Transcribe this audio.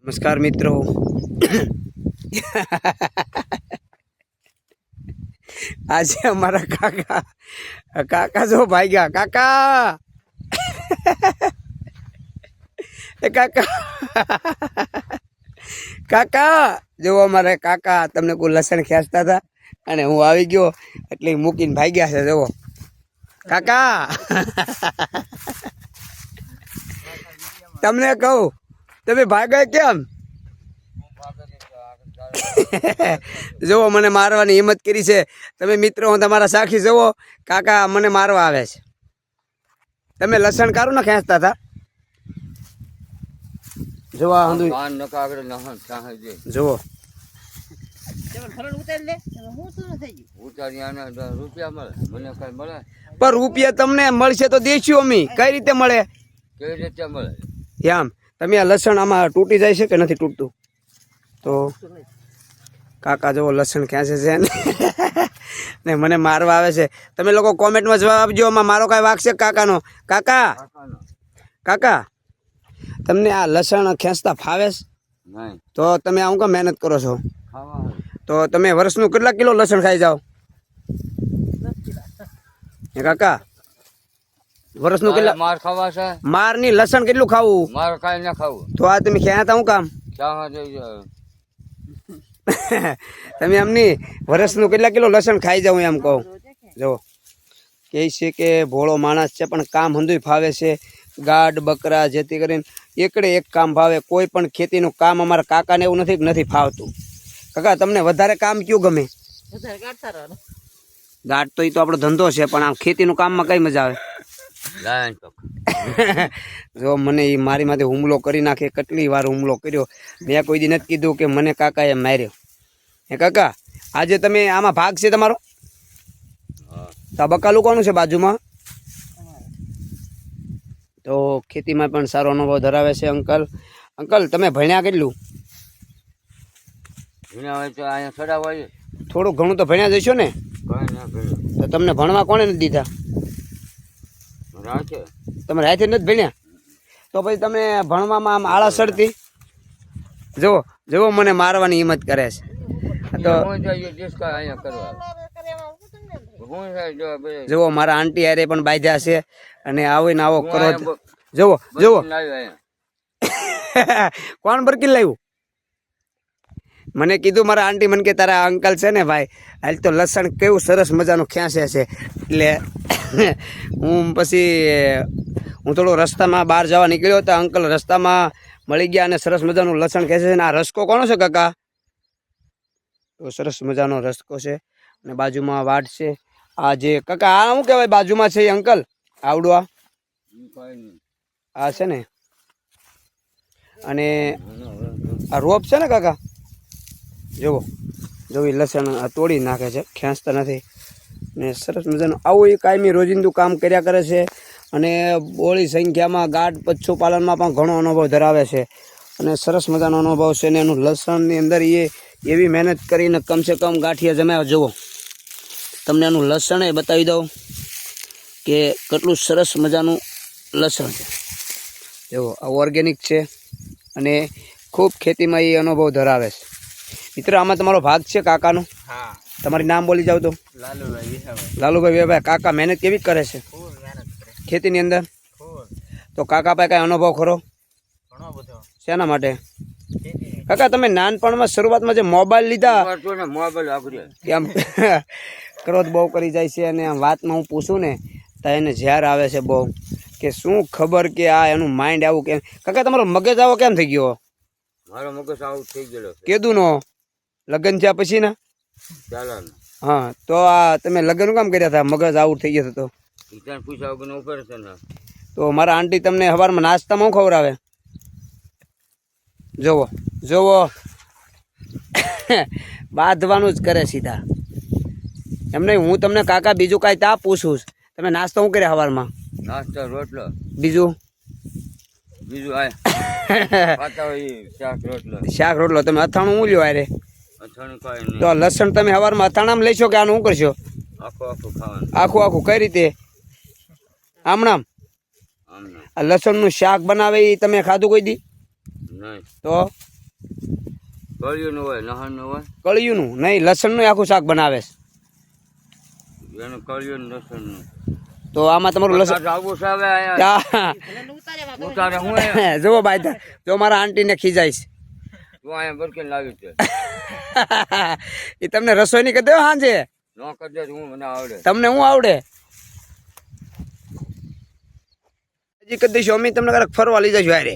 नमस्कार मित्रों। आज हमारा काका काका जो भाई गया काका काका काका जो हमारे काका तमने को लसन खेंचता था અને હું આવી ગયો એટલે મૂકીને ભાગ્યા છે જો કાકા તમને કહું તમે ભાગ્યા કેમ જો મને મારવાની હિંમત કરી છે તમે મિત્રો હું તમારા સાક્ષી જુઓ કાકા મને મારવા આવે છે તમે લસણ કારું ને ખેંચતા હતા જોવા હંધુ જુઓ पर रुपया तमने मळशे तो देशो अमी कई रीते मळे एम तमे आ लसण आमा तूटी जाय छे के नथी तूटतुं तो काका जो लसण खेंचे छे ने मने मारवा आवे छे तमे लोको कमेंट में जवाब आपजो आमां मारो काई वाग छे काकानो काका काका तमने आ लसण खेंचता फावे छे तो तमे आउं का मेहनत करो छो तो तमे वर्षनु કેટલા કિલો લસણ ખાઈ જાવ એ કાકા વર્ષનું કેટલા માર ખાવા છે માર ની લસણ કેટલું ખાવું માર કાઈ ના ખાવું તો આ તમે ક્યાં હતા હું કામ તમે એમની વર્ષનું કેટલા કિલો લસણ ખાઈ જાવ એમ કહો જો કહે છે કે ભોળો માણસ છે પણ કામ હંધુય ફાવે છે ગાડ બકરા જેથી કરીને એકડે એક કામ ફાવે કોઈ પણ ખેતીનું કામ અમારા કાકાને એવું નથી ફાવતું કાકા તમને વધારે કામ ક્યું ગમે ગાટ તો એ તો આપણો ધંધો છે પણ આમ ખેતીનું કામમાં કઈ મજા આવે જો મને એ મારી માથે હુમલો કરી નાખે કેટલી વાર હુમલો કર્યો મેં કોઈ દી નથી કીધું કે મને કાકાએ માર્યો હે કાકા આજે તમે આમાં ભાગ છે તમારો બકાલું કોનું છે બાજુમાં તો ખેતીમાં પણ સારો અનુભવ ધરાવે છે અંકલ અંકલ તમે ભણ્યા કેટલું થોડું ઘણું તો ભણ્યા જશો ને તો તમને ભણવા કોણે નથી દીધા તમે રાતે નથી ભણ્યા તો પછી તમે ભણવામાં આમ આળસ ચડતી જુઓ જુઓ મને મારવાની હિંમત કરે છે તો જુઓ મારા આંટી હારે પણ બાંધ્યા છે અને આવીને આવો કરો જુઓ જુઓ કોણ બરકી લાવ્યું મને કીધું મારા આંટી મને કે તારા અંકલ છે ને ભાઈ હાલ તો લસણ કેવું સરસ મજાનું ખેંચે છે એટલે હું પછી હું થોડો રસ્તામાં બહાર જવા નીકળ્યો હતો અંકલ રસ્તામાં મળી ગયા અને સરસ મજાનું લસણ ખેંચે છે ને આ રસકો કોનો છે કાકા તો સરસ મજાનો રસકો છે અને બાજુમાં વાડ છે આ જે કાકા આ શું કહેવાય બાજુમાં છે અંકલ આવડું આ છે ને અને આ રોપ છે ને કાકા જુઓ જો એ લસણ તોડી નાખે છે ખેંચતા નથી ને સરસ મજાનું આવું એ કાયમી રોજિંદુ કામ કર્યા કરે છે અને બોળી સંખ્યામાં ગાઢ પશુપાલનમાં પણ ઘણો અનુભવ ધરાવે છે અને સરસ મજાનો અનુભવ છે ને એનું લસણની અંદર એ એવી મહેનત કરીને કમસે કમ ગાંઠિયા જમાવ્યા જુઓ તમને એનું લસણ એ બતાવી દઉં કે કેટલું સરસ મજાનું લસણ છે જુઓ આ ઓર્ગેનિક છે અને ખૂબ ખેતીમાં એ અનુભવ ધરાવે છે મિત્રો આમાં તમારો ભાગ છે કાકાનો તમારી નામ બોલી જાવ તો લાલુભાઈ વેભાઈ કાકા મહેનત કેવી કરે છે ખેતીની અંદર તો કાકા પાસે કાંઈ અનુભવ ખરો શેના માટે કાકા તમે નાનપણમાં શરૂઆતમાં જે મોબાઈલ લીધા એમ ક્રોધ બહુ કરી જાય છે અને આ વાતમાં હું પૂછું ને તો એને ઝેર આવે છે બહુ કે શું ખબર કે આ એનું માઇન્ડ આવું કેમ કાકા તમારો મગજ આવો કેમ થઈ ગયો મારો મગજ આવું થઈ ગયેલો કેદું નો લગ્ન થયા પછી ના હા તો આ તમે લગ્ન કામ કર્યા હતા મગજ આઉટ થઈ ગયો હતો તો મારા આંટી તમને સવારમાં નાસ્તામાં શું ખવડાવે જોવો જોવો બાંધવાનું જ કરે સીધા એમ નહીં હું તમને કાકા બીજું કાંઈ તા પૂછું તમે નાસ્તો શું કર્યા સવારમાં નાસ્તો રોટલો બીજું બીજું શાક રોટલો તમે અથાણું હું લ્યો અરે તો લસણ તમે સવારમાં અથાણામાં લઈશો કે આનું શું કરશો આખું આખું કઈ રીતે આમણામ આ લસણનું શાક બનાવે એ તમે ખાધું કોઈ દી તો કળિયું હોય લસણ હોય કળિયુંનું નહીં, લસણનું આખું શાક બનાવે છે. એનું કળિયું લસણ તો આમાં તમારું લસણ આવું છે હવે અહીંયા આ, ઉતારે હું જુઓ ભાઈ, જો મારા આંટીને ખીજાય છે. તું અહીંયા બરકે લાવી છે એ તમને રસોઈની કહી દો સાંજે. ન કરજે હું મને આવડે તમને હું આવડે હજી કહી દઈશું, અમે તમને ક્યારેક ફરવા લઈ જઈશું હારે.